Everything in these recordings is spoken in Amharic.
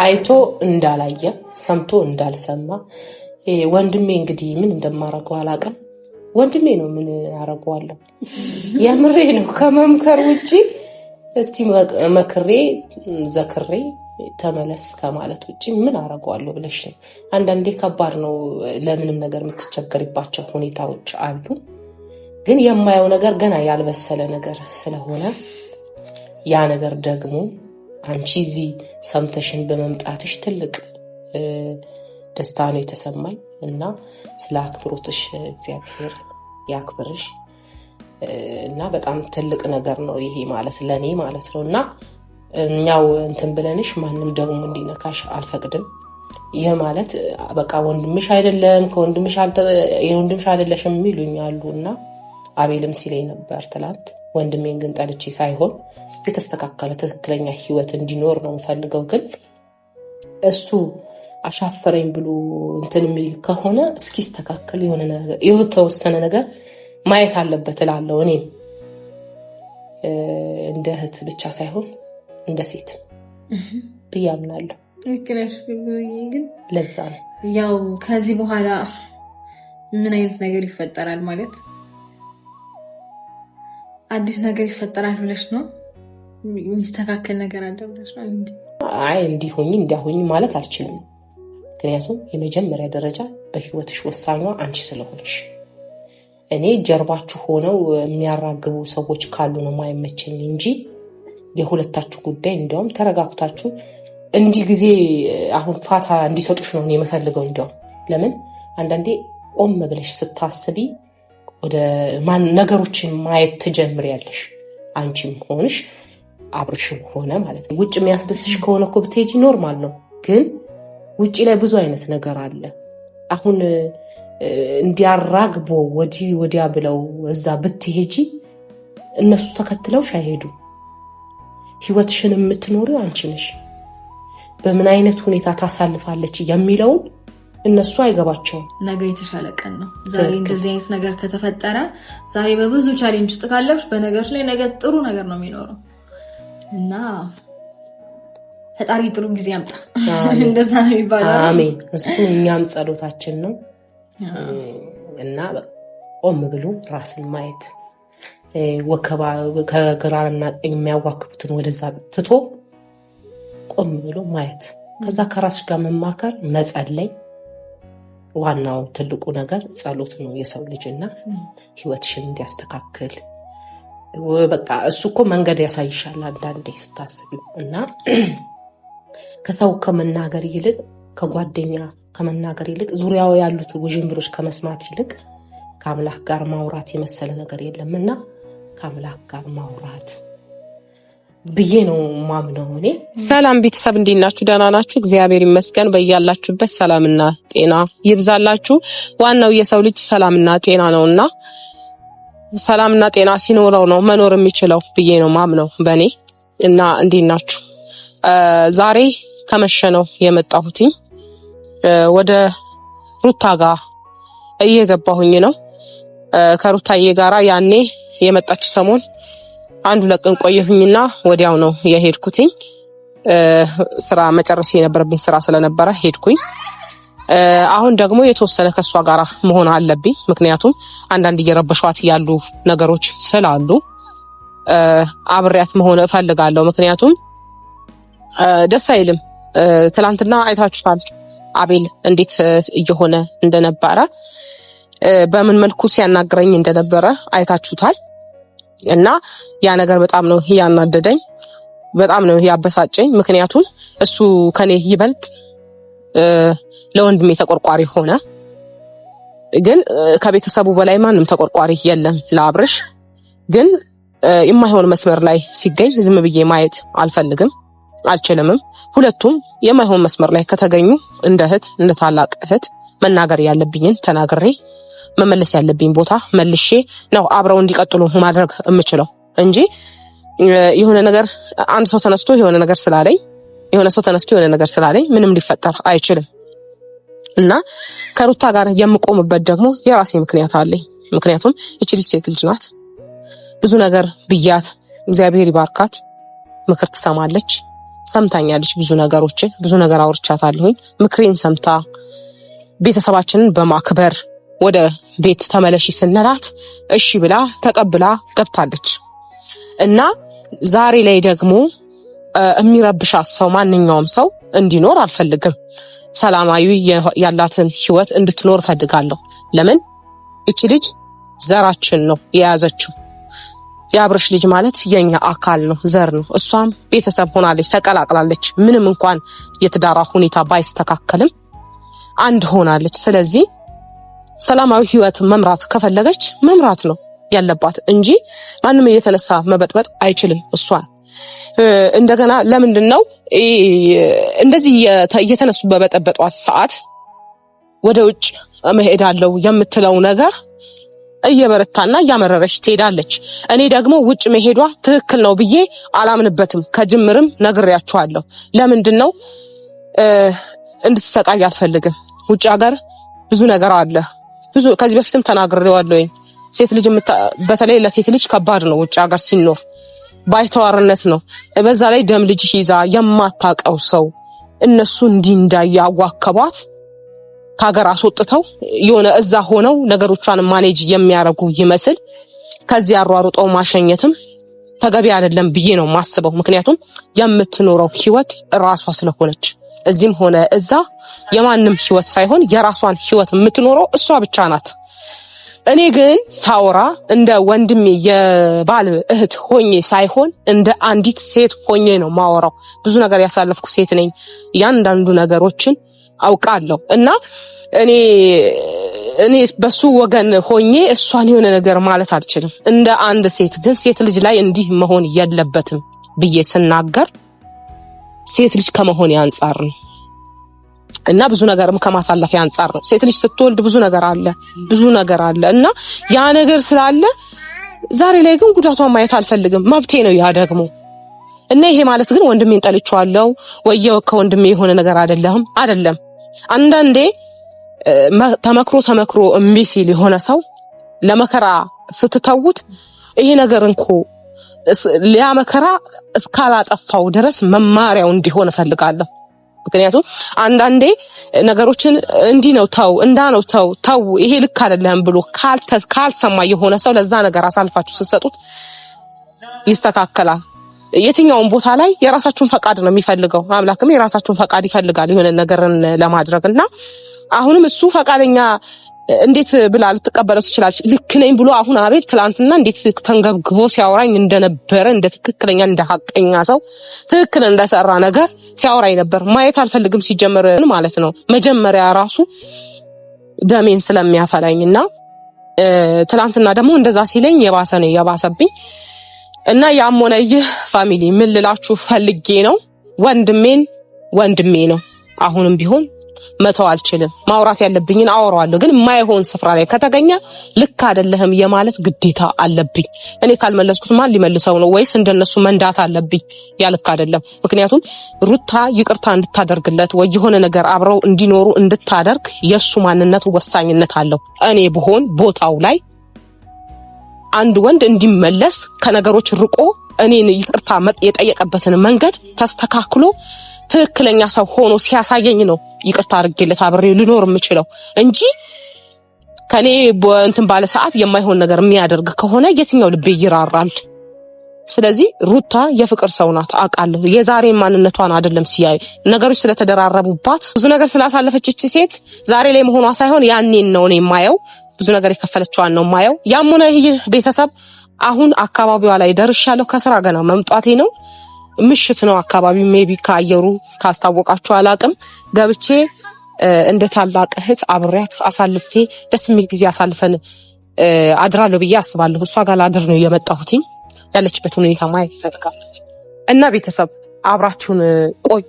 አይቶ እንዳላየ ሰምቶ እንዳልሰማ ወንድሜ እንግዲህ ምን እንደማረገው አላቀም ወንድሜ ነው ምን አረጋዋለሁ የምሬ ነው ከመምከር ውጪ እስቲ መክሬ ዘክሬ ተመለስ ከማለት ውጪ ምን አረጋዋለሁ ብለሽ ነው አንዳንዴ ከባድ ነው ለምንም ነገር የምትቸገሪባቸው ሁኔታዎች አሉ ግን የማየው ነገር ገና ያልበሰለ ነገር ስለሆነ ያ ነገር ደግሞ አንቺ እዚ ሰምተሽን በመምጣትሽ ትልቅ ደስታ ነው የተሰማኝ እና ስለ አክብሮትሽ እግዚአብሔር ያክብርሽ እና በጣም ትልቅ ነገር ነው ይሄ ማለት ለኔ ማለት ነውና እኛው እንትን ብለንሽ ማንንም ደግሞ እንዲነካሽ አልፈቅድም ይሄ ማለት በቃ ወንድምሽ አይደለም ከወንድምሽ የወንድምሽ አይደለሽም ይሉኛሉና አቤልም ሲለኝ ነበር ትላንት ወንድሜን ግን ጠልቼ ሳይሆን የተስተካከለ ትክክለኛ ህይወት እንዲኖር ነው ፈልገው ግን እሱ አሻፈረኝ ብሎ እንትን የሚል ከሆነ እስኪስተካከል የሆነ ነገር የተወሰነ ነገር ማየት አለበት እላለሁ እኔም እንደ እህት ብቻ ሳይሆን እንደ ሴት ብያምናለሁ እክለሽ ግን ለዛ ነው ያው ከዚህ በኋላ ምን አይነት ነገር ይፈጠራል ማለት አዲስ ነገር ይፈጠራል ብለሽ ነው የሚስተካከል ነገር አለ ብለሽ ነው እንዴ አይ እንዲሆኝ ማለት አልችልም ምክንያቱም የመጀመሪያ ደረጃ በህይወትሽ ወሳኙ አንቺ ስለሆነሽ እኔ ጀርባችሁ ሆነው የሚያራግቡ ሰዎች ካሉ ነው ማይመቸኝ እንጂ የሁለታችሁ ጉዳይ እንደውም ተረጋግታችሁ እንዲ ጊዜ አሁን ፋታ እንዲሰጡሽ ነው የምፈልገው እንደው ለምን አንዳንዴ ኦም ብለሽ ስታስቢ ወደ ማን ነገሮችን ማየት ትጀምሪያለሽ አንቺም ሆነሽ አብርሽም ሆነ ማለት ነው ውጭ የሚያስደስሽ ከሆነ እኮ ብትሄጂ ኖርማል ነው ግን ውጪ ላይ ብዙ አይነት ነገር አለ አሁን እንዲያራግቦ ወዲያ ብለው እዛ ብትሄጂ እነሱ ተከትለውሽ አይሄዱ ህይወትሽን የምትኖሪው አንቺ ነሽ በምን አይነት ሁኔታ ታሳልፋለች የሚለው እነሱ አይገባቸውም ነገ የተሻለ ቀን ነው ዛሬ እንደዚህ አይነት ነገር ከተፈጠረ ዛሬ በብዙ ቻሌንጅ ውስጥ ካለሽ በነገርሽ ላይ ነገ ጥሩ ነገር ነው የሚኖረው እና ፈጣሪ ጥሩ ጊዜ ያምጣ እንደዛ ነው ይባላል አሜን እሱ እኛም ጸሎታችን ነው እና ቆም ብሎ ራስን ማየት ወከባ ከግራና ቀኝ የሚያዋክቡትን ወደዛ ትቶ ቆም ብሎ ማየት ከዛ ከራስሽ ጋር መማከር መጸለይ ዋናው ትልቁ ነገር ጸሎት ነው የሰው ልጅና ህይወትሽን እንዲያስተካክል በቃ እሱ እኮ መንገድ ያሳይሻል አንዳንዴ ስታስቢ እና ከሰው ከመናገር ይልቅ ከጓደኛ ከመናገር ይልቅ ዙሪያው ያሉት ውዥንብሮች ከመስማት ይልቅ ከአምላክ ጋር ማውራት የመሰለ ነገር የለምና ከአምላክ ጋር ማውራት ብዬ ነው ማምነው እኔ ሰላም ቤተሰብ እንዴት ናችሁ ደህና ናችሁ እግዚአብሔር ይመስገን በእያላችሁበት ሰላምና ጤና ይብዛላችሁ ዋናው የሰው ልጅ ሰላምና ጤና ነውና ሰላምና ጤና ሲኖረው ነው መኖር የሚችለው ብዬ ነው ማምነው በኔ እና እንዴት ናችሁ ዛሬ ከመሸነው የመጣሁትኝ ወደ ሩታ ጋር እየገባሁኝ ነው ከሩታዬ ጋራ ያኔ የመጣች ሰሞን አንዱ ለቀን ቆየሁኝና ወዲያው ነው የሄድኩትኝ ስራ መጨረስ የነበረብኝ ስራ ስለነበረ ሄድኩኝ አሁን ደግሞ የተወሰነ ከሷ ጋራ መሆን አለብኝ ምክንያቱም አንዳንድ እየረበሿት ያሉ ነገሮች ስላሉ አብሬያት መሆን እፈልጋለሁ ምክንያቱም ደስ አይልም ትላንትና አይታችኋል አቤል እንዴት እየሆነ እንደነበረ በምን መልኩ ሲያናግረኝ እንደነበረ አይታችሁታል እና ያ ነገር በጣም ነው ያናደደኝ በጣም ነው ያበሳጨኝ ምክንያቱም እሱ ከኔ ይበልጥ ለወንድሜ ተቆርቋሪ ሆነ ግን ከቤተሰቡ በላይ ማንም ተቆርቋሪ የለም ለአብርሽ ግን የማይሆን መስመር ላይ ሲገኝ ዝም ብዬ ማየት አልፈልግም አልችልምም ሁለቱም የማይሆን መስመር ላይ ከተገኙ እንደ እህት እንደ ታላቅ እህት መናገር ያለብኝን ተናግሬ መመለስ ያለብኝ ቦታ መልሼ ነው አብረው እንዲቀጥሉ ማድረግ የምችለው እንጂ የሆነ ነገር አንድ ሰው ተነስቶ የሆነ ነገር ስላለኝ ምንም ሊፈጠር አይችልም እና ከሩታ ጋር የምቆምበት ደግሞ የራሴ ምክንያት አለኝ ምክንያቱም እቺ ልጅ ሴት ልጅ ናት ብዙ ነገር ብያት እግዚአብሔር ይባርካት ምክር ትሰማለች ሰምታኛለች። ብዙ ነገር አውርቻታለሁኝ። ምክሬን ሰምታ ቤተሰባችንን በማክበር ወደ ቤት ተመለሺ ስንላት እሺ ብላ ተቀብላ ገብታለች እና ዛሬ ላይ ደግሞ የሚረብሻት ሰው ማንኛውም ሰው እንዲኖር አልፈልግም። ሰላማዊ ያላትን ህይወት እንድትኖር ፈልጋለሁ። ለምን እቺ ልጅ ዘራችን ነው የያዘችው። የአብርሽ ልጅ ማለት የኛ አካል ነው፣ ዘር ነው። እሷም ቤተሰብ ሆናለች፣ ተቀላቅላለች። ምንም እንኳን የትዳራ ሁኔታ ባይስተካከልም አንድ ሆናለች። ስለዚህ ሰላማዊ ህይወት መምራት ከፈለገች መምራት ነው ያለባት እንጂ ማንም እየተነሳ መበጥበጥ አይችልም እሷን። እንደገና ለምንድነው እንደዚህ እየተነሱ በበጠበጧት ሰዓት ወደ ውጭ መሄዳለው የምትለው ነገር እየበረታና እያመረረች ትሄዳለች። እኔ ደግሞ ውጭ መሄዷ ትክክል ነው ብዬ አላምንበትም። ከጅምርም ነግሬያቸዋለሁ። ለምንድነው እንድትሰቃይ አልፈልግም። ውጭ ሀገር ብዙ ነገር አለ። ከዚህ በፊትም ተናግሬዋለሁኝ። ሴት ልጅ በተለይ ለሴት ልጅ ከባድ ነው ውጭ ሀገር ሲኖር፣ ባይተዋርነት ነው። በዛ ላይ ደም ልጅ ይዛ የማታቀው ሰው እነሱ እንዲህ እንዳያዋከቧት ከሀገር አስወጥተው የሆነ እዛ ሆነው ነገሮቿን ማኔጅ የሚያረጉ ይመስል ከዚህ አሯሩጠው ማሸኘትም ተገቢ አይደለም ብዬ ነው ማስበው። ምክንያቱም የምትኖረው ህይወት ራሷ ስለሆነች እዚህም ሆነ እዛ የማንም ህይወት ሳይሆን የራሷን ህይወት የምትኖረው እሷ ብቻ ናት። እኔ ግን ሳውራ እንደ ወንድሜ የባል እህት ሆኜ ሳይሆን እንደ አንዲት ሴት ሆኜ ነው ማወራው። ብዙ ነገር ያሳለፍኩ ሴት ነኝ። ያንዳንዱ ነገሮችን አውቃለሁ እና እኔ በሱ ወገን ሆኜ እሷን የሆነ ነገር ማለት አልችልም። እንደ አንድ ሴት ግን ሴት ልጅ ላይ እንዲህ መሆን የለበትም ብዬ ስናገር ሴት ልጅ ከመሆን አንፃር ነው እና ብዙ ነገርም ከማሳለፍ አንፃር ነው። ሴት ልጅ ስትወልድ ብዙ ነገር አለ እና ያ ነገር ስላለ ዛሬ ላይ ግን ጉዳቷን ማየት አልፈልግም። መብቴ ነው ያ ደግሞ እና ይሄ ማለት ግን ወንድሜን ጠልቼዋለሁ ወየው ከወንድሜ የሆነ ነገር አይደለም። አንዳንዴ ተመክሮ እምቢ ሲል የሆነ ሰው ለመከራ ስትተውት ይሄ ነገር እንኮ ሊያመከራ እስካላጠፋው ድረስ መማሪያው እንዲሆን እፈልጋለሁ። ምክንያቱም አንዳንዴ ነገሮችን እንዲህ ነው ተው ይሄ ልክ አይደለም ብሎ ካልሰማ የሆነ ሰው ለዛ ነገር አሳልፋችሁ ስትሰጡት ይስተካከላል። የትኛውን ቦታ ላይ የራሳችሁን ፈቃድ ነው የሚፈልገው። አምላክም የራሳችሁን ፈቃድ ይፈልጋል የሆነ ነገርን ለማድረግና አሁንም እሱ ፈቃደኛ እንዴት ብላ ልትቀበለው ትችላለች? ልክ ነኝ ብሎ አሁን አቤል ትላንትና እንዴት ተንገብግቦ ሲያወራኝ እንደነበረ እንደ ትክክለኛ እንደ ሐቀኛ ሰው ትክክል እንደሰራ ነገር ሲያወራኝ ነበር። ማየት አልፈልግም ሲጀመር ማለት ነው። መጀመሪያ ራሱ ደሜን ስለሚያፈላኝና ትላንትና ደግሞ እንደዛ ሲለኝ የባሰብኝ እና ያም ሆነ ይህ ፋሚሊ ምን ልላችሁ ፈልጌ ነው፣ ወንድሜ ነው። አሁንም ቢሆን መተው አልችልም። ማውራት ያለብኝን አወራዋለሁ። ግን የማይሆን ስፍራ ላይ ከተገኘ ልክ አይደለህም የማለት ግዴታ አለብኝ። እኔ ካልመለስኩት ማን ሊመልሰው ነው? ወይስ እንደነሱ መንዳት አለብኝ? ያ ልክ አይደለም። ምክንያቱም ሩታ ይቅርታ እንድታደርግለት ወይ የሆነ ነገር አብረው እንዲኖሩ እንድታደርግ የሱ ማንነት ወሳኝነት አለው። እኔ ብሆን ቦታው ላይ አንድ ወንድ እንዲመለስ ከነገሮች ርቆ እኔን ይቅርታ የጠየቀበትን መንገድ ተስተካክሎ ትክክለኛ ሰው ሆኖ ሲያሳየኝ ነው ይቅርታ አድርጌለት አብሬ ልኖር የምችለው እንጂ ከኔ እንትን ባለ ሰዓት የማይሆን ነገር የሚያደርግ ከሆነ የትኛው ልቤ ይራራል? ስለዚህ ሩታ የፍቅር ሰው ናት አውቃለሁ። የዛሬ ማንነቷን አይደለም ሲያይ ነገሮች ስለተደራረቡባት ብዙ ነገር ስላሳለፈች እቺ ሴት ዛሬ ላይ መሆኗ ሳይሆን ያኔን ነው እኔ የማየው። ብዙ ነገር የከፈለችዋን ነው የማየው። ያም ሆነ ይህ ቤተሰብ አሁን አካባቢዋ ላይ ደርሻለሁ። ከስራ ገና መምጣቴ ነው። ምሽት ነው አካባቢ ሜቢ ካየሩ ካስታወቃችሁ አላቅም። ገብቼ እንደ ታላቅ እህት አብሬያት አሳልፌ ደስ የሚል ጊዜ አሳልፈን አድራለሁ ብዬ አስባለሁ። እሷ ጋር ላድር ነው የመጣሁት። ያለችበት ሁኔታ ማየት ይፈልጋል እና ቤተሰብ አብራችሁን ቆይ።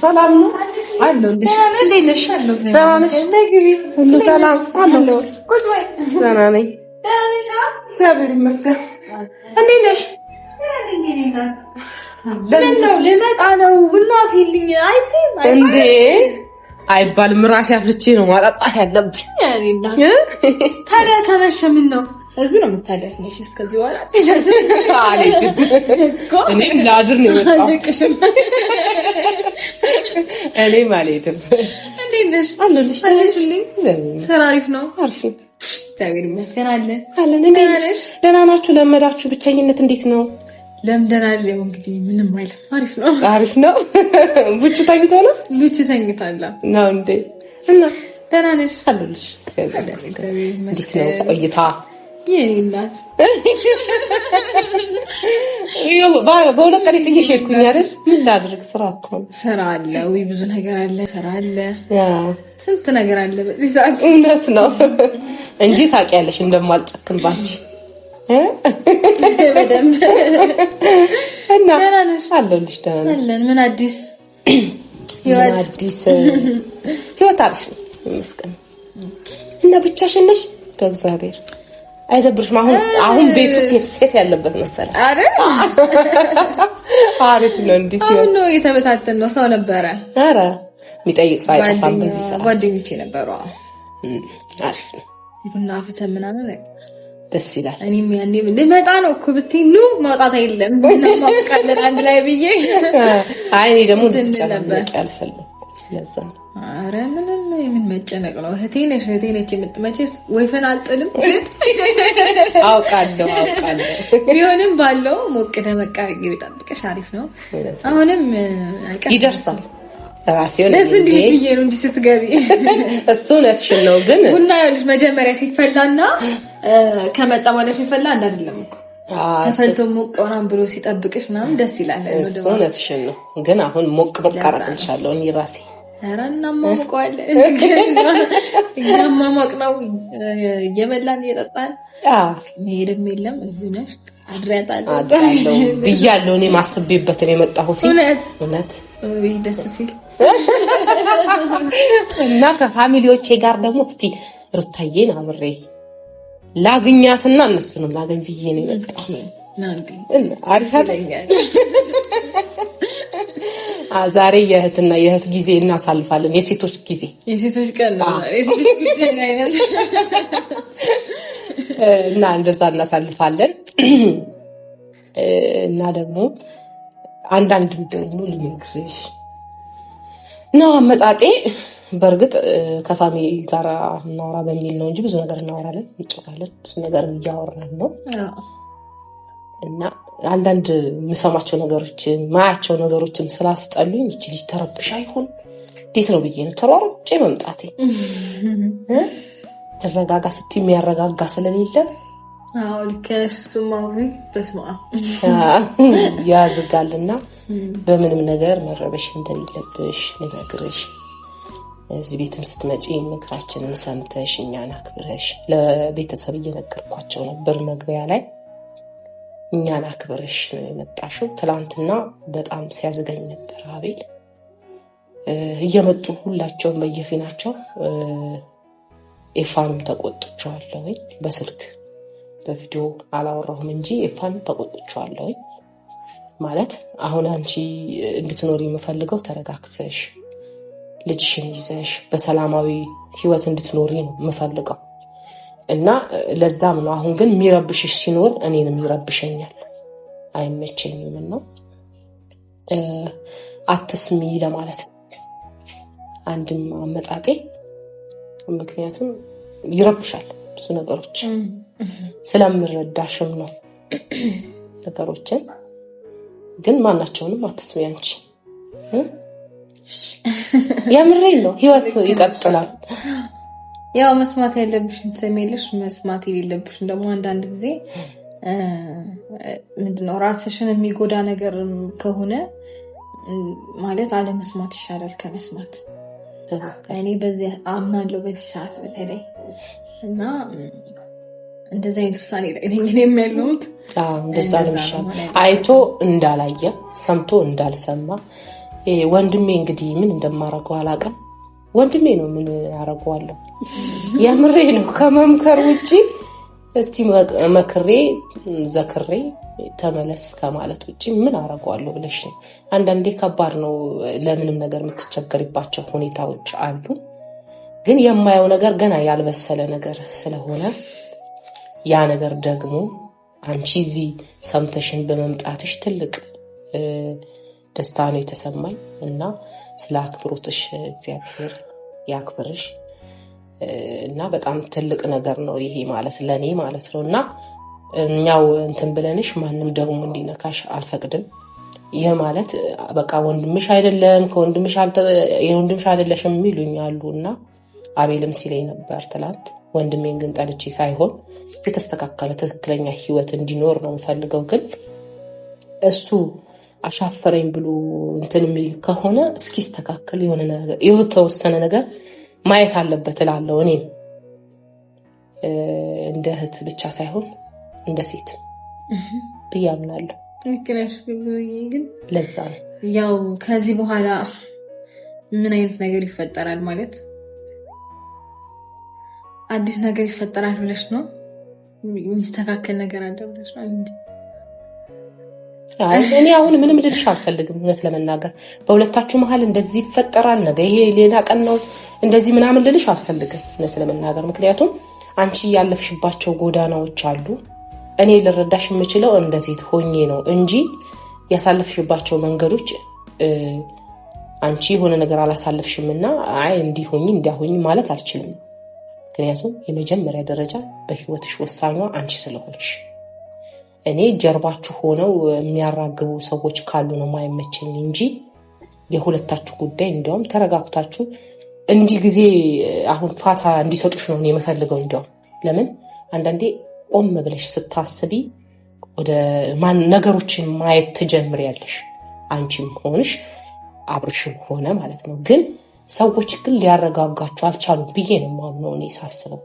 ሰላም ነው አለሁልሽ። እንዴት ነሽ? ሰላም ነሽ? ሁሉ ሰላም አለሁ። ቁጭ በይ። ደህና ነኝ። እግዚአብሔር ይመስገን። እንዴት ነሽ? ምን ነው ልመጣ ነው ቡና አፍይልኝ አይተም እንዴ አይባልም። ራሴ አፍልቼ ነው ማጣጣት ያለብኝ። ታዲያ ከመሸ ምን ነው እዚህ ነው የምታደስነሽ? እስከዚህ በኋላ እኔም ላድር ነው የመጣሁት። እኔም አልሄድም። እንዴት ነሽ? አለሁልሽ። ስራ አሪፍ ነው? አሪፍ ነው እግዚአብሔር ይመስገን። አለን። እንዴት ነሽ? ደህና ናችሁ? ለመዳችሁ? ብቸኝነት እንዴት ነው? ለምደናል። እንግዲህ ምንም አይልም። አሪፍ ነው። አሪፍ ነው። ቡቹ ተኝቶ ነው? ቡቹ ተኝቷል ነው እንዴ? እና ደህና ነሽ? አለሁልሽ። እንዴት ነው ቆይታ? የእናት በሁለት ቀን ጥዬሽ ሄድኩኝ አይደል? ምን ላድርግ? ስራ እኮ ነው። ስራ አለ ወይ? ብዙ ነገር አለ። ስራ አለ። ስንት ነገር አለ በዚህ ሰዓት። እውነት ነው እንጂ ታውቂያለሽ እንደማልጨክን ባንቺ በደንብ እና ደህና ነሽ? አለሁልሽ። ደህና ነኝ። አለን። ምን አዲስ ህይወት? አሪፍ ነው ይመስገን። እና ብቻሽን ነሽ? በእግዚአብሔር አይደብርሽም? አሁን ቤቱ ሴት ያለበት መሰለኝ አይደል? አሪፍ ነው። እንዴ አሁን ነው የተበታተን ነው። ሰው ነበረ። ኧረ የሚጠይቅ ሰው አይጠፋም በዚህ ሰዓት። ጓደኞቼ ነበሩ። አሪፍ ነው። ቡና አፍተን ምናምን ደስ ይላል። እኔም ያኔ ልመጣ ነው እኮ ብትይ ኑ መውጣት አይደለም እናማውቃለን አንድ ላይ ብዬ አይ እኔ ደግሞ እንድትጨናነቂ አልፈልግም። ለዛ ነው። ኧረ ምንም የምን መጨነቅ ነው። እህቴ ነሽ የምትመጪስ ወይፈን አልጥልም። አውቃለሁ ቢሆንም ባለው ሞቅ ደመቅ አድርጌ ብጠብቅሽ አሪፍ ነው። አሁንም ይደርሳል። ራሴው ደስ እንዲልሽ ብዬ ነው እንጂ ስትገቢ እሱ እውነትሽን ነው። ግን ቡና ያልሽ መጀመሪያ ሲፈላና ከመጣ ማለት ሲፈላ አንድ አይደለም እኮ ተፈልቶ ሞቅ ምናምን ብሎ ሲጠብቅሽ ምናምን ደስ ይላል። እሱ እውነትሽን ነው። ግን አሁን ሞቅ አደርግልሻለሁ እኔ ራሴ። ኧረ እናሟሟቀዋለን። እናሟሟቅ ነው እየበላን እየጠጣን መሄድም የለም። እዚሁ ነሽ አድሬያታለሁ ብያለሁ። እኔ ማስቤበት ነው የመጣሁት። እውነት ደስ ሲል እና ከፋሚሊዎቼ ጋር ደግሞ እስቲ ሩታዬን አብሬ ላግኛትና እነሱንም ላገኝ ብዬ ነው የመጣሁት። ዛሬ የእህት ጊዜ እናሳልፋለን። የሴቶች ቀን ነው። የሴቶች ጊዜ አይነት እና እንደዛ እናሳልፋለን። እና ደግሞ አንዳንድ ደግሞ ልነግርሽ ነው አመጣጤ። በእርግጥ ከፋሚሊ ጋር እናወራ በሚል ነው እንጂ ብዙ ነገር እናወራለን፣ እንጫወታለን፣ ብዙ ነገር እያወራን ነው። እና አንዳንድ የምሰማቸው ነገሮችን ማያቸው ነገሮችን ስላስጠሉኝ እቺ ልጅ ተረብሻ ይሆን እንዴት ነው ብዬ ነው ተሯርጬ መምጣቴ። ተረጋጋ ስትይ የሚያረጋጋ ስለሌለ ልክ እሱማዊ በስማ ያዝጋልና በምንም ነገር መረበሽ እንደሌለብሽ ልነግርሽ። እዚህ ቤትም ስትመጪ ምክራችንን ሰምተሽ እኛን አክብረሽ ለቤተሰብ እየነገርኳቸው ነበር መግቢያ ላይ። እኛን አክብረሽ ነው የመጣሽው። ትላንትና በጣም ሲያዝገኝ ነበር አቤል። እየመጡ ሁላቸውም በየፊናቸው ኤፋንም ተቆጥቼዋለሁ በስልክ በቪዲዮ አላወራሁም እንጂ ኤፋንም ተቆጥቼዋለሁ። ማለት አሁን አንቺ እንድትኖሪ የምፈልገው ተረጋግተሽ ልጅሽን ይዘሽ በሰላማዊ ህይወት እንድትኖሪ ነው የምፈልገው። እና ለዛም ነው አሁን ግን የሚረብሽሽ ሲኖር እኔንም ይረብሸኛል፣ አይመቸኝም። እና አትስሚ ለማለት አንድም አመጣጤ። ምክንያቱም ይረብሻል ብዙ ነገሮች ስለምረዳሽም ነው ነገሮችን። ግን ማናቸውንም አትስሚ አንቺ። የምሬን ነው። ህይወት ይቀጥላል። ያው መስማት ያለብሽን ትሰሚያለሽ፣ መስማት የሌለብሽን ደግሞ አንዳንድ ጊዜ ምንድነው ራስሽን የሚጎዳ ነገር ከሆነ ማለት አለመስማት ይሻላል ከመስማት። እኔ በዚህ አምናለሁ በዚህ ሰዓት በተለይ እና እንደዚህ አይነት ውሳኔ ላይ ነኝ የሚያለሁት። እንደዛ ነው ይሻላል። አይቶ እንዳላየ ሰምቶ እንዳልሰማ ወንድሜ እንግዲህ ምን እንደማረገው አላውቅም። ወንድሜ ነው ምን አረጋዋለሁ? የምሬ ነው። ከመምከር ውጪ እስቲ መክሬ ዘክሬ ተመለስ ከማለት ውጪ ምን አረጋዋለሁ ብለሽ ነው። አንዳንዴ ከባድ ነው። ለምንም ነገር የምትቸገሪባቸው ሁኔታዎች አሉ። ግን የማየው ነገር ገና ያልበሰለ ነገር ስለሆነ ያ ነገር ደግሞ አንቺ እዚህ ሰምተሽን በመምጣትሽ ትልቅ ደስታ ነው የተሰማኝ እና ስለ አክብሮትሽ እግዚአብሔር ያክብርሽ እና በጣም ትልቅ ነገር ነው ይሄ ማለት ለኔ ማለት ነውና እኛው እንትን ብለንሽ ማንም ደግሞ እንዲነካሽ አልፈቅድም። ይሄ ማለት በቃ ወንድምሽ አይደለም የወንድምሽ አይደለሽም የሚሉኛሉና አቤልም ሲለኝ ነበር ትላንት። ወንድሜን ግን ጠልቼ ሳይሆን የተስተካከለ ትክክለኛ ህይወት እንዲኖር ነው የምፈልገው። ግን እሱ አሻፈረኝ ብሎ እንትን የሚል ከሆነ እስኪስተካከል የሆነ ነገር የተወሰነ ነገር ማየት አለበት እላለሁ። እኔም እንደ እህት ብቻ ሳይሆን እንደ ሴት ብያምናለሁ። ግን ለዛ ነው ያው ከዚህ በኋላ ምን አይነት ነገር ይፈጠራል ማለት አዲስ ነገር ይፈጠራል ብለሽ ነው? የሚስተካከል ነገር አለ ብለሽ ነው እንዴ? እኔ አሁን ምንም ልልሽ አልፈልግም። እውነት ለመናገር በሁለታችሁ መሀል እንደዚህ ይፈጠራል ነገ ይሄ ሌላ ቀን ነው እንደዚህ ምናምን ልልሽ አልፈልግም እውነት ለመናገር። ምክንያቱም አንቺ ያለፍሽባቸው ጎዳናዎች አሉ። እኔ ልረዳሽ የምችለው እንደ ሴት ሆኜ ነው እንጂ ያሳለፍሽባቸው መንገዶች አንቺ የሆነ ነገር አላሳለፍሽምና አይ እንዲሆኝ እንዲያሆኝ ማለት አልችልም። ምክንያቱም የመጀመሪያ ደረጃ በህይወትሽ ወሳኟ አንቺ ስለሆንሽ። እኔ ጀርባችሁ ሆነው የሚያራግቡ ሰዎች ካሉ ነው ማይመቸኝ እንጂ የሁለታችሁ ጉዳይ እንዲያውም ተረጋግታችሁ እንዲህ ጊዜ አሁን ፋታ እንዲሰጡሽ ነው የምፈልገው። እንዲያውም ለምን አንዳንዴ ቆም ብለሽ ስታስቢ ወደ ነገሮችን ማየት ትጀምሪያለሽ። አንቺም ሆንሽ አብርሽም ሆነ ማለት ነው። ግን ሰዎች ግን ሊያረጋጋችሁ አልቻሉም ብዬ ነው የማምነው እኔ ሳስበው።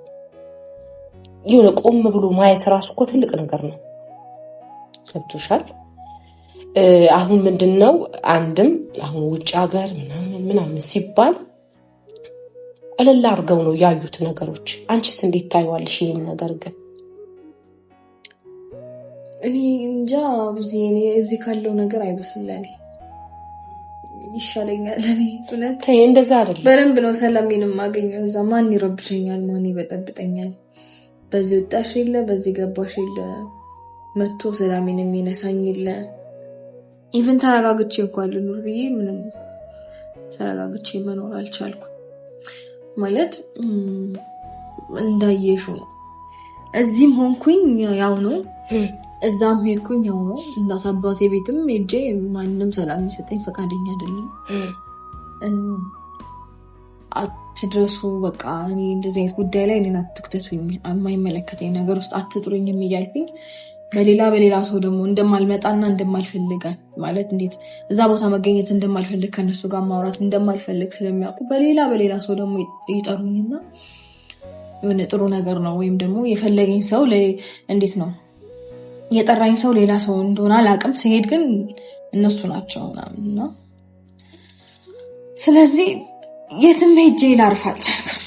የሆነ ቆም ብሎ ማየት ራሱ እኮ ትልቅ ነገር ነው። ገብቶሻል? አሁን ምንድነው አንድም አሁን ውጭ ሀገር ምናምን ሲባል ቀለል አድርገው ነው ያዩት ነገሮች። አንቺስ እንዴት ታይዋለሽ ይሄን ነገር? ግን እኔ እንጃ ብዙ እኔ እዚህ ካለው ነገር አይበስም ለኔ ይሻለኛል። እኔ እውነት እንደዛ አይደለም። በደንብ ነው ሰላሜንም ማገኘው እዛ። ማን ይረብሸኛል? ማን ይበጠብጠኛል? በዚህ ወጣሽ የለ በዚህ ገባሽ የለ መጥቶ ሰላሜንም የሚነሳኝ የለ። ኢቭን ተረጋግቼ እንኳን ልኖር ብዬ ምንም ተረጋግቼ መኖር አልቻልኩም። ማለት እንዳየሹ ነው። እዚህም ሆንኩኝ ያው ነው፣ እዛም ሄድኩኝ ያው ነው። እናት አባቴ ቤትም ሄጄ ማንንም ሰላም ይሰጠኝ ፈቃደኛ አይደለም። አትድረሱ በቃ እኔ እንደዚህ አይነት ጉዳይ ላይ እኔን አትክተቱኝ፣ የማይመለከተኝ ነገር ውስጥ አትጥሩኝም እያልኩኝ በሌላ ሰው ደግሞ እንደማልመጣና እንደማልፈልጋል ማለት እንዴት እዛ ቦታ መገኘት እንደማልፈልግ ከነሱ ጋር ማውራት እንደማልፈልግ ስለሚያውቁ በሌላ ሰው ደግሞ ይጠሩኝና የሆነ ጥሩ ነገር ነው ወይም ደግሞ የፈለገኝ ሰው እንዴት ነው የጠራኝ ሰው ሌላ ሰው እንደሆነ አላውቅም። ሲሄድ ግን እነሱ ናቸው ምናምንና ስለዚህ የትም ሄጄ ላርፍ አልቻልኩም።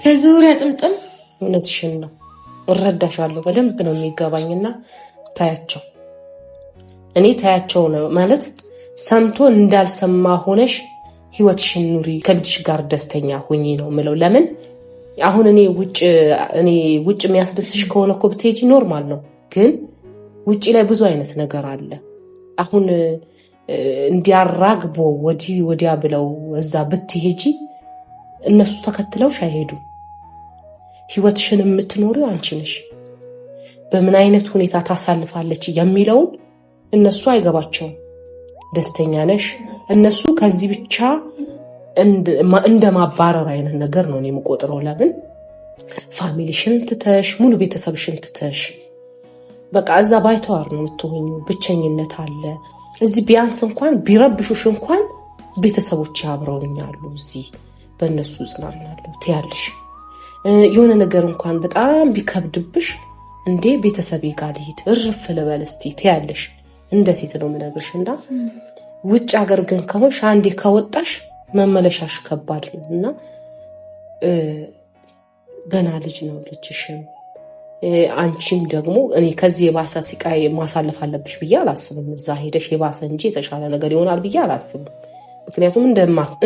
በዙሪያ ጥምጥም እውነትሽን ነው። እረዳሻለሁ በደንብ ነው የሚገባኝና ታያቸው ነው ማለት ሰምቶ እንዳልሰማ ሆነሽ ህይወትሽን ኑሪ፣ ከልጅሽ ጋር ደስተኛ ሁኚ ነው ምለው። ለምን አሁን እኔ ውጭ የሚያስደስሽ ከሆነ እኮ ብትሄጂ ኖርማል ነው። ግን ውጭ ላይ ብዙ አይነት ነገር አለ። አሁን እንዲያራግቦ ወዲያ ብለው እዛ ብትሄጂ እነሱ ተከትለውሽ አይሄዱም። ህይወትሽን የምትኖሪው አንቺ ነሽ። በምን አይነት ሁኔታ ታሳልፋለች የሚለውን እነሱ አይገባቸውም። ደስተኛ ነሽ እነሱ ከዚህ ብቻ እንደማባረር አይነት ነገር ነው የምቆጥረው። ለምን ፋሚሊሽን ትተሽ ሙሉ ቤተሰብሽን ትተሽ በቃ እዛ ባይተዋር ነው የምትሆኙ። ብቸኝነት አለ እዚህ። ቢያንስ እንኳን ቢረብሹሽ እንኳን ቤተሰቦች አብረውኛሉ እዚህ በእነሱ ጽናናለሁ ትያለሽ። የሆነ ነገር እንኳን በጣም ቢከብድብሽ እንዴ ቤተሰቤ ጋር ልሂድ እርፍ ልበል እስቲ ትያለሽ። እንደ ሴት ነው የምነግርሽና ውጭ ሀገር ግን ከሆንሽ አንዴ ከወጣሽ መመለሻሽ ከባድ ነው እና ገና ልጅ ነው ልጅሽም አንቺም ደግሞ እኔ ከዚህ የባሰ ስቃይ ማሳለፍ አለብሽ ብዬ አላስብም። እዛ ሄደሽ የባሰ እንጂ የተሻለ ነገር ይሆናል ብዬ አላስብም። ምክንያቱም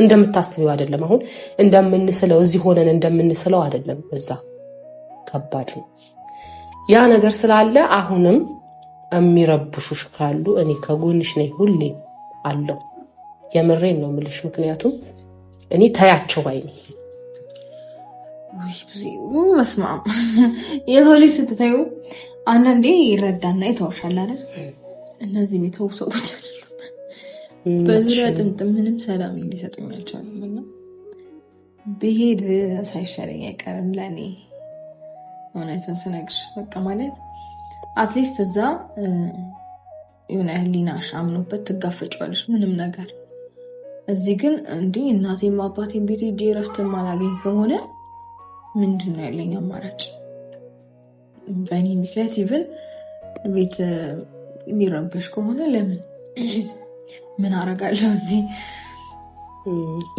እንደምታስቢው አይደለም። አሁን እንደምንስለው እዚህ ሆነን እንደምንስለው አይደለም። እዛ ከባድ ነው ያ ነገር ስላለ አሁንም የሚረብሹሽ ካሉ እኔ ከጎንሽ ነኝ ሁሌ አለው። የምሬን ነው የምልሽ። ምክንያቱም እኔ ታያቸው ባይ ነኝ። መስማም የሰው ልጅ ስትታዩ አንዳንዴ ይረዳና ይተውሻል አይደል? እነዚህ የሚተው ሰዎች አይደሉም። በዙሪያ ጥምጥም ምንም ሰላም እንዲሰጡኝ አልቻሉም እና ብሄድ ሳይሻለኝ አይቀርም ለእኔ እውነቱን ስነግርሽ። በቃ ማለት አትሊስት እዛ የሆነ ህሊናሽ አምኖበት ትጋፈጫለሽ ምንም ነገር። እዚህ ግን እንዲህ እናቴም አባቴም ቤት ሄጄ እረፍት ማላገኝ ከሆነ ምንድን ነው ያለኝ አማራጭ? በእኔ ምክንያት ኢቭን ቤት የሚረበሽ ከሆነ ለምን ምን አረጋለሁ? እዚህ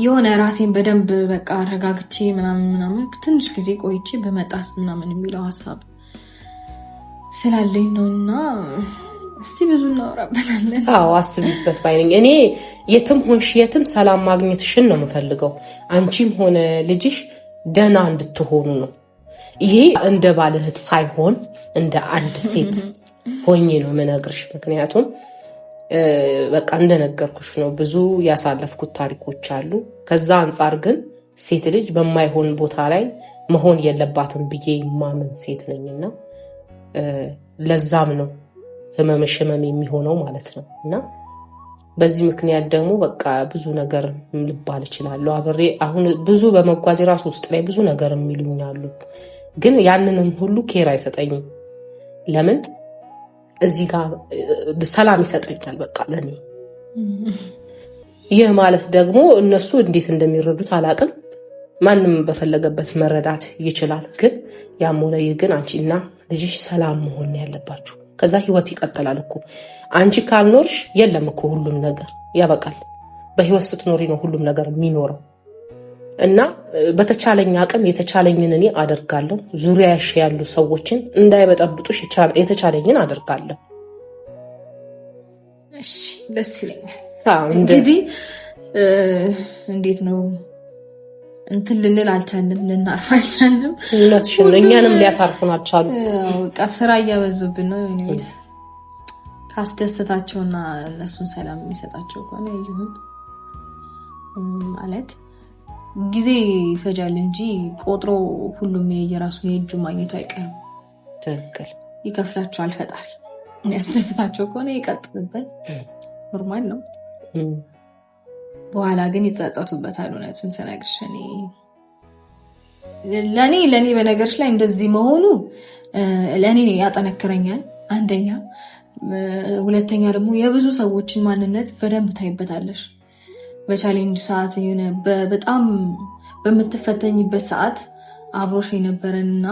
የሆነ ራሴን በደንብ በቃ አረጋግቼ ምናምን ትንሽ ጊዜ ቆይቼ በመጣስ ምናምን የሚለው ሀሳብ ስላለኝ ነውና እስቲ ብዙ እናወራበታለን። አዎ አስቢበት ባይነኝ። እኔ የትም ሆንሽ የትም ሰላም ማግኘትሽን ነው የምፈልገው። አንቺም ሆነ ልጅሽ ደህና እንድትሆኑ ነው። ይሄ እንደ ባለህት ሳይሆን እንደ አንድ ሴት ሆኜ ነው የምነግርሽ። ምክንያቱም በቃ እንደነገርኩሽ ነው ብዙ ያሳለፍኩት ታሪኮች አሉ። ከዛ አንጻር ግን ሴት ልጅ በማይሆን ቦታ ላይ መሆን የለባትም ብዬ ማምን ሴት ነኝና ለዛም ነው ህመምሽ ህመም የሚሆነው ማለት ነው። እና በዚህ ምክንያት ደግሞ በቃ ብዙ ነገር ልባል እችላለሁ አብሬ አሁን ብዙ በመጓዝ ራሱ ውስጥ ላይ ብዙ ነገር የሚሉኛሉ። ግን ያንንም ሁሉ ኬር አይሰጠኝም። ለምን እዚህ ጋር ሰላም ይሰጠኛል በቃ ለኔ። ይህ ማለት ደግሞ እነሱ እንዴት እንደሚረዱት አላቅም። ማንም በፈለገበት መረዳት ይችላል። ግን ያም ሆነ ይህ ግን አንቺና ልጅሽ ሰላም መሆን ያለባችሁ። ከዛ ህይወት ይቀጥላል እኮ። አንቺ ካልኖርሽ የለም እኮ ሁሉም ነገር ያበቃል። በህይወት ስትኖሪ ነው ሁሉም ነገር የሚኖረው። እና በተቻለኝ አቅም የተቻለኝን እኔ አደርጋለሁ። ዙሪያሽ ያሉ ሰዎችን እንዳይበጠብጡሽ የተቻለኝን አደርጋለሁ። እሺ ደስ ይለኛል። እንግዲህ እንዴት ነው እንትን ልንል አልቻልንም፣ ልናርፍ አልቻልንም። እውነትሽን ነው። እኛንም ሊያሳርፉን አልቻሉ። በቃ ስራ እያበዙብን ነው። ኒውስ ካስደሰታቸውና እነሱን ሰላም የሚሰጣቸው ከሆነ ይሁን ማለት ጊዜ ይፈጃል እንጂ ቆጥሮ ሁሉም የራሱን የእጁ ማግኘቱ አይቀርም። ትክክል። ይከፍላቸዋል ፈጣሪ። ያስደስታቸው ከሆነ ይቀጥልበት፣ ኖርማል ነው። በኋላ ግን ይጸጸቱበታል። እውነቱን ስነግርሽ ለኔ በነገርሽ ላይ እንደዚህ መሆኑ ለኔ ያጠነክረኛል። አንደኛ፣ ሁለተኛ ደግሞ የብዙ ሰዎችን ማንነት በደንብ ታይበታለሽ። በቻሌንጅ ሰዓት የሆነ በጣም በምትፈተኝበት ሰዓት አብሮሽ የነበረንና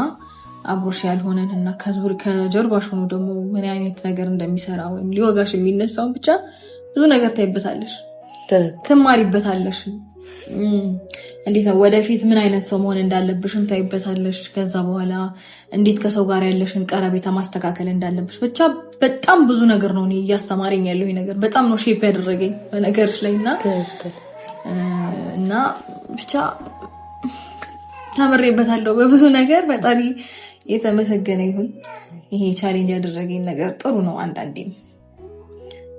አብሮሽ ያልሆነንና ከጀርባሽ ሆኖ ደግሞ ምን አይነት ነገር እንደሚሰራ ወይም ሊወጋሽ የሚነሳውን ብቻ ብዙ ነገር ታይበታለሽ፣ ትማሪበታለሽ። እንዴት ነው ወደፊት ምን አይነት ሰው መሆን እንዳለብሽም ታይበታለሽ። ከዛ በኋላ እንዴት ከሰው ጋር ያለሽን ቀረቤታ ማስተካከል እንዳለብሽ ብቻ በጣም ብዙ ነገር ነው እኔ እያስተማረኝ ያለው ነገር። በጣም ነው ሼፕ ያደረገኝ በነገርሽ ላይና ብቻ ተምሬበታለሁ በብዙ ነገር። ፈጣሪ የተመሰገነ ይሁን። ይሄ ቻሌንጅ ያደረገኝ ነገር ጥሩ ነው። አንዳንዴም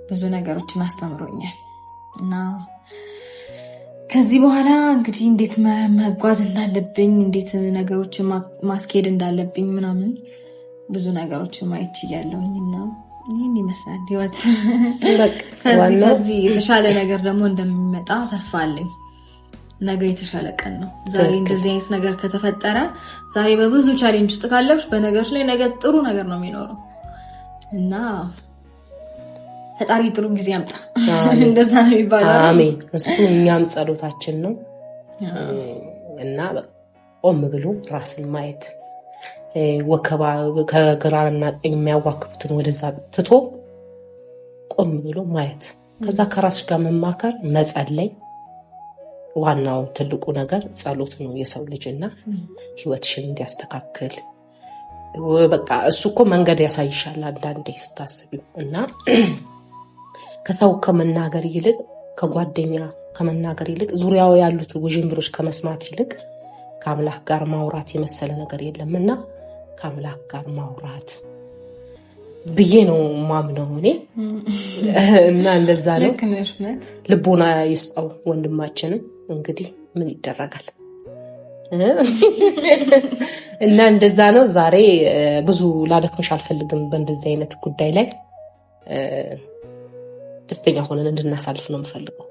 ብዙ ነገሮችን አስተምሮኛል እና ከዚህ በኋላ እንግዲህ እንዴት መጓዝ እንዳለብኝ፣ እንዴት ነገሮችን ማስኬድ እንዳለብኝ ምናምን ብዙ ነገሮችን ማየት ችያለሁኝና ይህን ይመስላል ህይወት። ከዚህ የተሻለ ነገር ደግሞ እንደሚመጣ ተስፋ አለኝ። ነገ የተሻለ ቀን ነው። ዛሬ እንደዚህ አይነት ነገር ከተፈጠረ፣ ዛሬ በብዙ ቻሌንጅ ውስጥ ካለብሽ በነገርሽ ላይ ነገ ጥሩ ነገር ነው የሚኖረው እና ፈጣሪ ጥሩ ጊዜ ያምጣ። እንደዛ ነው የሚባለው። አሜን። እሱ እኛም ጸሎታችን ነው እና ቆም ብሎ ራስን ማየት፣ ወከባ ከግራና ቀኝ የሚያዋክቡትን ወደዛ ትቶ ቆም ብሎ ማየት ከዛ ከራስሽ ጋር መማከር፣ መጸለይ። ዋናው ትልቁ ነገር ጸሎት ነው የሰው ልጅና ህይወትሽን እንዲያስተካክል በቃ እሱ እኮ መንገድ ያሳይሻል አንዳንዴ ስታስቢው። እና ከሰው ከመናገር ይልቅ ከጓደኛ ከመናገር ይልቅ ዙሪያው ያሉት ውዥንብሮች ከመስማት ይልቅ ከአምላክ ጋር ማውራት የመሰለ ነገር የለምና ከአምላክ ጋር ማውራት ብዬ ነው ማምነው እኔ። እና እንደዛ ነው። ልቦና ይስጠው ወንድማችንን። እንግዲህ ምን ይደረጋል። እና እንደዛ ነው። ዛሬ ብዙ ላደክምሽ አልፈልግም። በእንደዚህ አይነት ጉዳይ ላይ ደስተኛ ሆነን እንድናሳልፍ ነው የምፈልገው።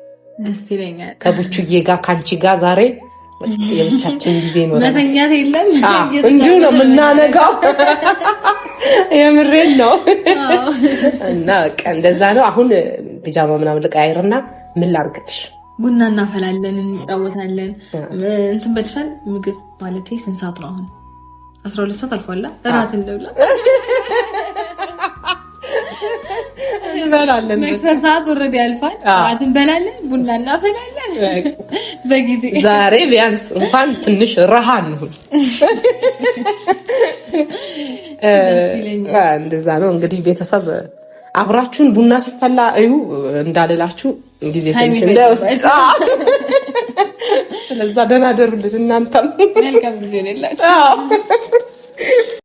ደስ ይለኛል። ከቡቹዬ ጋር ካንቺ ጋር ዛሬ የብቻችን ጊዜ ነው። መተኛት የለም እንዲሁ ነው የምናነጋው። የምሬን ነው። እና በቃ እንደዛ ነው። አሁን ፒጃማ ምናምን ልቀያይርና ምን ላድርግልሽ? ቡና እናፈላለን፣ እንጫወታለን። እንትን በልሻል? ምግብ ማለቴ ስንት ሰዓት ነው አሁን? 12 ሰዓት አልፏላ። እራት እንብላ። እንበላለን። መክሰስ ሰዓት ኦልሬዲ አልፏል። እራት እንበላለን፣ ቡና እናፈላለን በጊዜ። ዛሬ ቢያንስ እንኳን ትንሽ ረሃ እንሁን። እንደዛ ነው እንግዲህ ቤተሰብ አብራችሁን ቡና ሲፈላ እዩ እንዳልላችሁ ጊዜ ትንሽ እንዳይወስድ። ስለዛ ደህና ደሩልን እናንተም። መልካም ጊዜ ሌላችሁ።